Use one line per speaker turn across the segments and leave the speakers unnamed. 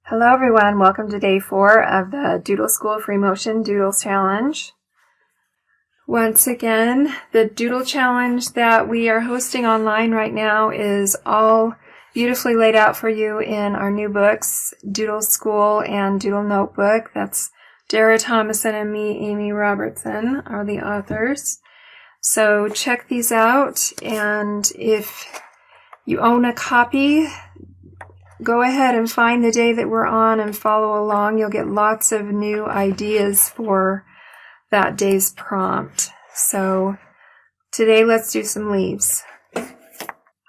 Hello everyone, welcome to day 4 of the Doodle School Free-Motion Doodle Challenge. Once again, the Doodle Challenge that we are hosting online right now is all beautifully laid out for you in our new books, Doodle School and Doodle Notebook. That's Dara Thomason and me, Amy Robertson, are the authors. So check these out, and if you own a copy, go ahead and find the day that we're on and follow along. You'll get lots of new ideas for that day's prompt. So today let's do some leaves.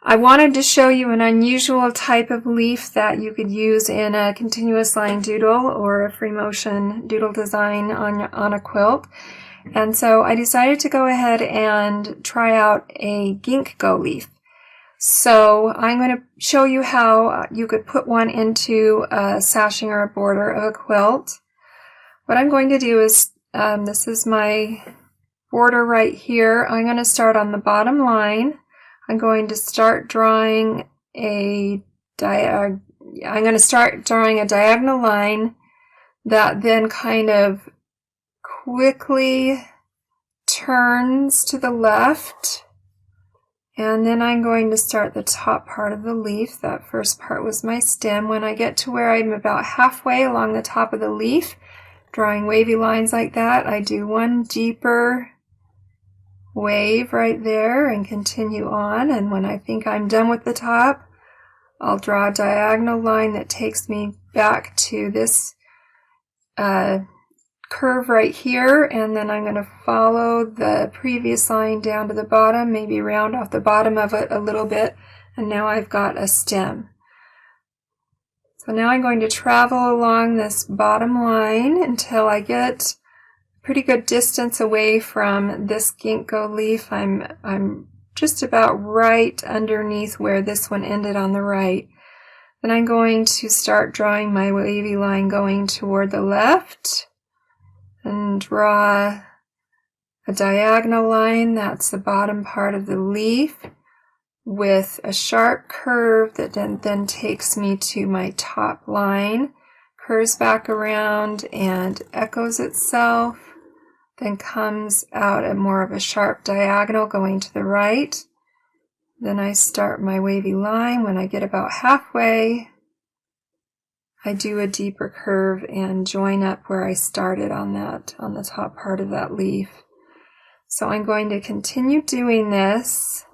I wanted to show you an unusual type of leaf that you could use in a continuous line doodle or a free motion doodle design on a quilt. And so I decided to go ahead and try out a ginkgo leaf. So I'm going to show you how you could put one into a sashing or a border of a quilt. What I'm going to do is, this is my border right here. I'm going to start on the bottom line. I'm going to start drawing a diagonal line that then kind of quickly turns to the left. And then I'm going to start the top part of the leaf. That first part was my stem. When I get to where I'm about halfway along the top of the leaf, drawing wavy lines like that, I do one deeper wave right there and continue on. And when I think I'm done with the top, I'll draw a diagonal line that takes me back to this curve right here, and then I'm going to follow the previous line down to the bottom, maybe round off the bottom of it a little bit, and now I've got a stem. So now I'm going to travel along this bottom line until I get pretty good distance away from this ginkgo leaf. I'm just about right underneath where this one ended on the right. Then I'm going to start drawing my wavy line going toward the left, and draw a diagonal line, that's the bottom part of the leaf, with a sharp curve that then takes me to my top line, curves back around and echoes itself, then comes out at more of a sharp diagonal going to the right. Then I start my wavy line. When I get about halfway, I do a deeper curve and join up where I started on the top part of that leaf. So I'm going to continue doing this.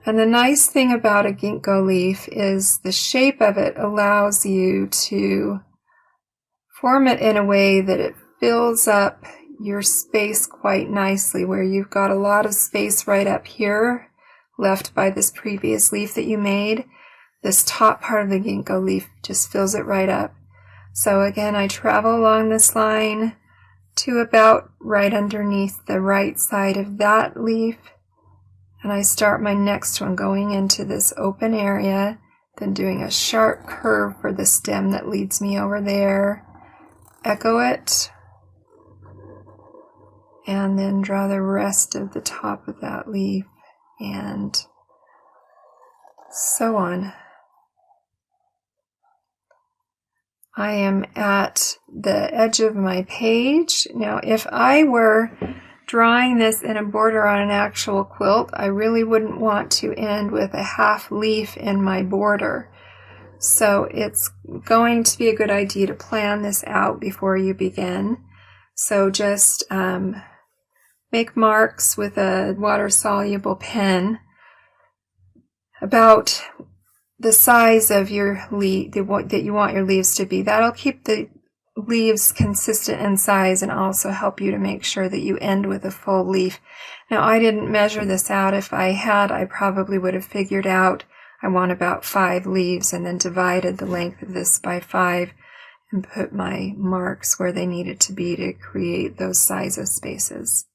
And the nice thing about a ginkgo leaf is the shape of it allows you to form it in a way that it fills up your space quite nicely, where you've got a lot of space right up here left by this previous leaf that you made. This top part of the ginkgo leaf just fills it right up. So again, I travel along this line to about right underneath the right side of that leaf, and I start my next one going into this open area, then doing a sharp curve for the stem that leads me over there, echo it, and then draw the rest of the top of that leaf, and so on. I am at the edge of my page. Now, if I were drawing this in a border on an actual quilt, I really wouldn't want to end with a half leaf in my border. So it's going to be a good idea to plan this out before you begin. So just make marks with a water-soluble pen about the size of your leaf that you want your leaves to be. That'll keep the leaves consistent in size and also help you to make sure that you end with a full leaf. Now, I didn't measure this out. If I had, I probably would have figured out I want about 5 leaves and then divided the length of this by 5 and put my marks where they needed to be to create those size of spaces.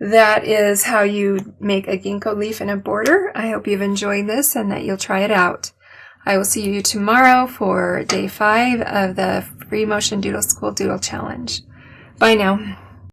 That is how you make a ginkgo leaf in a border. I hope you've enjoyed this and that you'll try it out. I will see you tomorrow for day 5 of the Free Motion Doodle School Doodle Challenge. Bye now.